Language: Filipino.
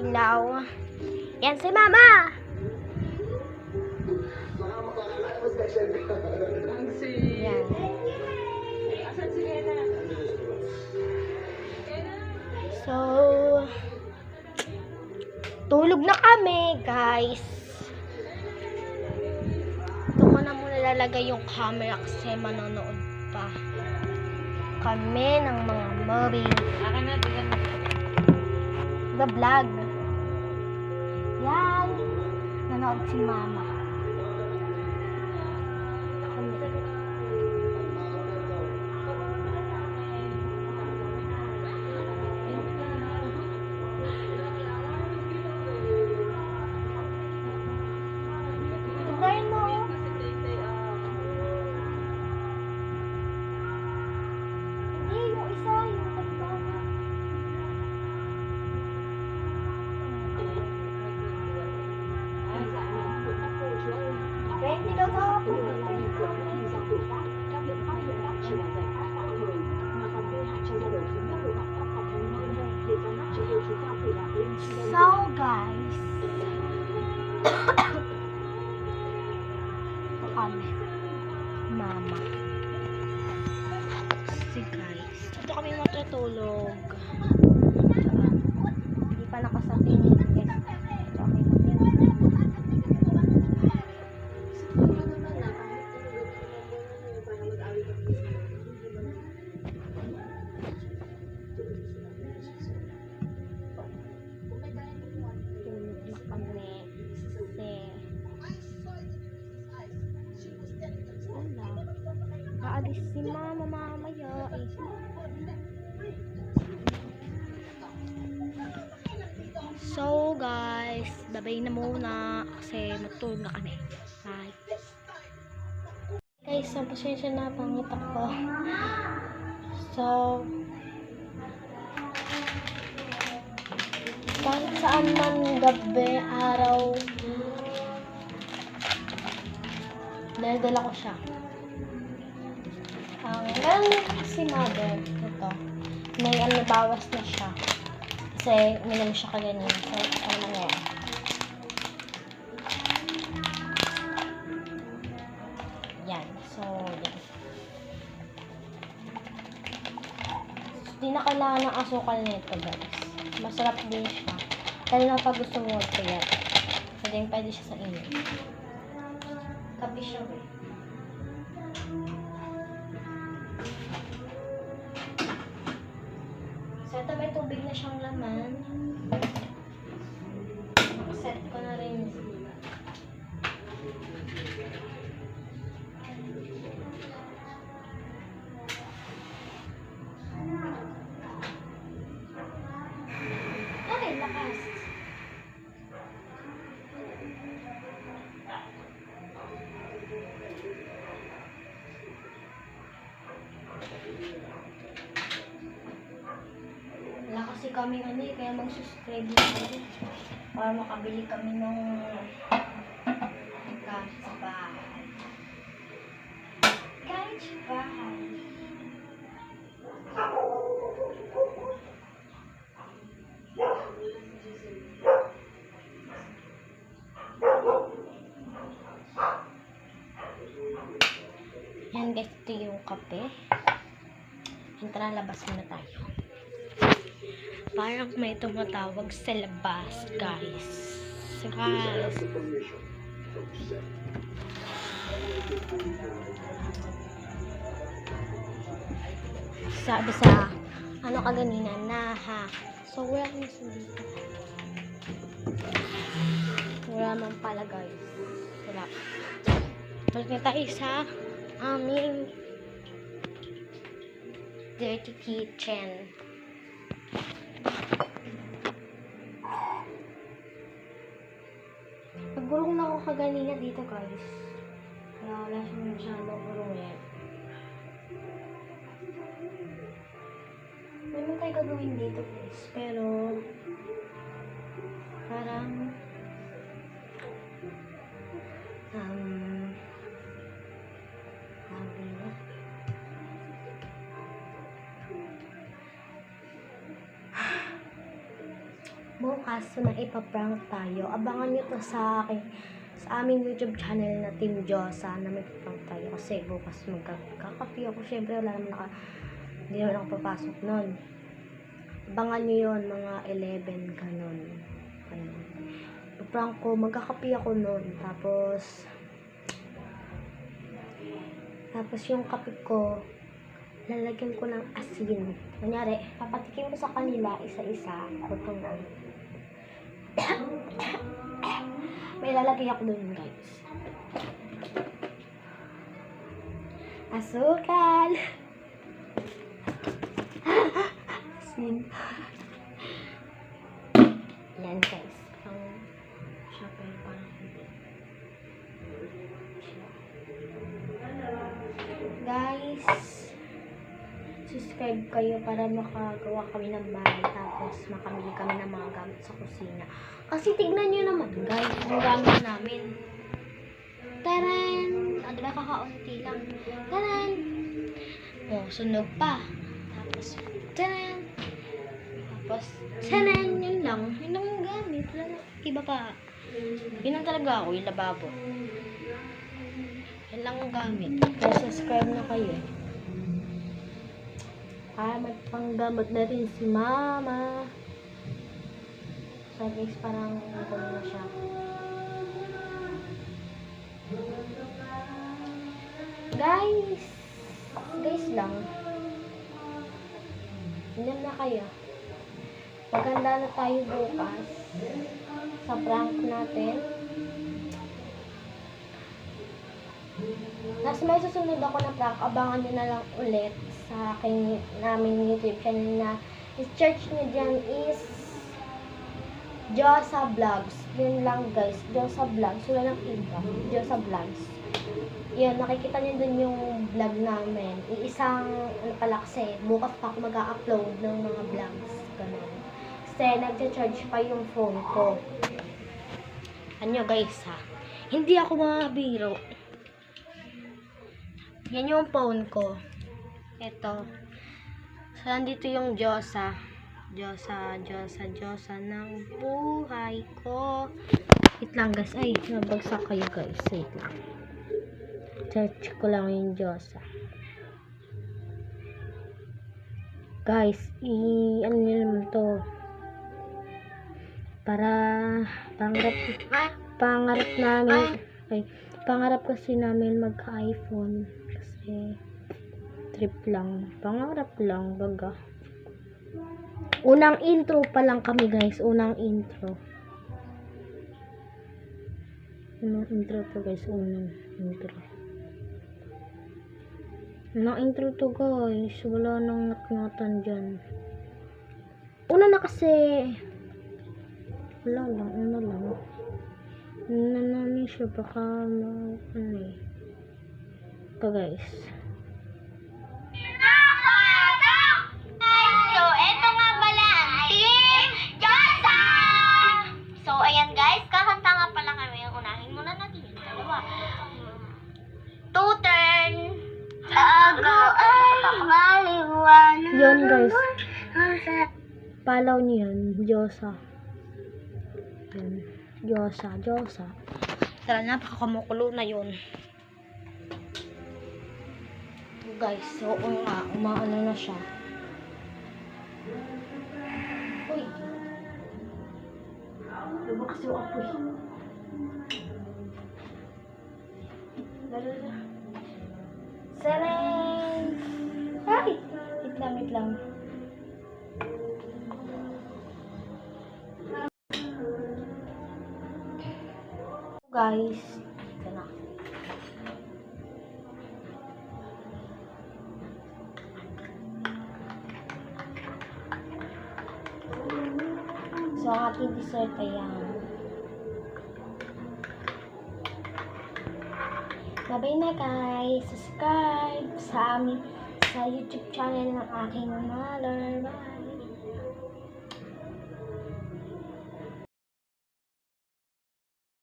ilaw. Yan si Mama! Yan. So, tulog na kami, guys. Ito ko na muna lalagay yung camera kasi manonood pa kami ng mga movie. The vlog. Yan. Nanood si Mama. Hintayin mo. Hindi, yung isa, yung tagbana. Hindi daw ako. So, guys. Ito kami. Mama. Si guys. Ito kami matutulog. Hindi pa nakasating. Aalis si Mama mamaya eh. So guys, babay na muna kasi matulog na kami. Bye. Guys, pasensya na pangit ako. So, kahit saan man gabi, araw, dala ko siya. Meron si Mother, ito, may bawas na siya. Kasi uminom siya kaganin. So, ano nangyari? Yan. So, yan. Hindi na kailangan ng asukal nito, guys. Masarap din siya. Kaya na pag gusto mo kaya. Pwede siya sa inyo. Kape siya, eh. So, ito may tubig na siyang laman. Set ko na rin. Ay, lakas. Wala kasi kami kaya mag-subscribe na kami para makabili kami ng kahit sa bahay. Kahit sa bahay. Yan guys, ito yung kape. Tara, labas muna tayo. Parang may tumatawag sa labas, guys. So, guys. Sabi sa, ano kaganina, naha. So, wala kami sa dito. Wala man pala, guys. Wala. Balik na tayo sa aming dirty kitchen. Nagulong na ako kaganina dito, guys. Kaya wala siya masyadong gulungin. Meron tayo gagawin dito, guys. Pero parang sabi na. Bukas bukas na ipaprank tayo. Abangan nyo to sa aming YouTube channel na Team Josa na may prank tayo. Kasi bukas magkakapi ako. Syempre wala naman hindi naman ako papasok nun. Abangan nyo yun, mga 11 ganun. Prank ko, magkakapi ako nun. Tapos yung kape ko, lalagyan ko ng asin. Kunyari, papatikin ko sa kanila isa-isa. Tutungan. May lalagay ako dun, guys. Asukal. Asin. Yan, guys. Ang syempre parang hindi. Guys, subscribe kayo para makagawa kami ng bahay tapos makamili kami ng mga gamit sa kusina. Kasi tignan nyo naman guys, yung gamit namin. Taran! Diba kakaunti lang? Taran! Oh, sunog pa. Tapos, taran! Tapos, taran! Yun lang. Yun lang yung gamit. Iba pa. Yun lang talaga ako, yung lababo. Yan lang ang gamit. Kaya subscribe na kayo. Magpanggamot na rin si mama. So guys, parang kulo na siya. Guys lang. Ilan na kayo? Maganda na tayo bukas sa prank natin. Tapos may susunod ako na prank. Abangan nyo na lang ulit sa aking namin YouTube channel na search nyo dyan is Josa Vlogs. Yun lang guys. Josa Vlogs. Wala nang iba. Josa Vlogs. Yun. Nakikita nyo dun yung vlog namin. Iisang pala kasi bukas pa ako mag-upload ng mga vlogs. Ganun. Kasi nag-charge pa yung phone ko. Ano guys ha? Hindi ako mabiro. Yan yung phone ko. Ito. So, nandito yung Josa. Josa ng buhay ko. Wait lang guys. Ay, nabagsak kayo guys. Wait lang. Search ko lang yung Josa. Guys, ano nyo naman to. Para pangarap namin. Okay. Pangarap kasi namin mag-iPhone. Kasi trip lang. Pangarap lang, baga. Unang intro pa lang kami, guys. Unang intro. Unang intro to, guys. Unang intro. Unang intro to, guys. Wala nang nakingatan dyan. Una na kasi. Wala lang. Una lang. Una namin siya. Baka ano eh. Ito, guys. Yun guys, follow niyo yun, Josa. Yun, Josa. Tara na, pakakamukulo na yun. Guys, so nga, umaano na siya. Uy! Diba kasi yung apoy? Sarang! Ay! Wait lang. Guys, ito na. So, ang ating dessert ay yan. Bye na guys. Subscribe sa YouTube channel ng aking mother. Bye!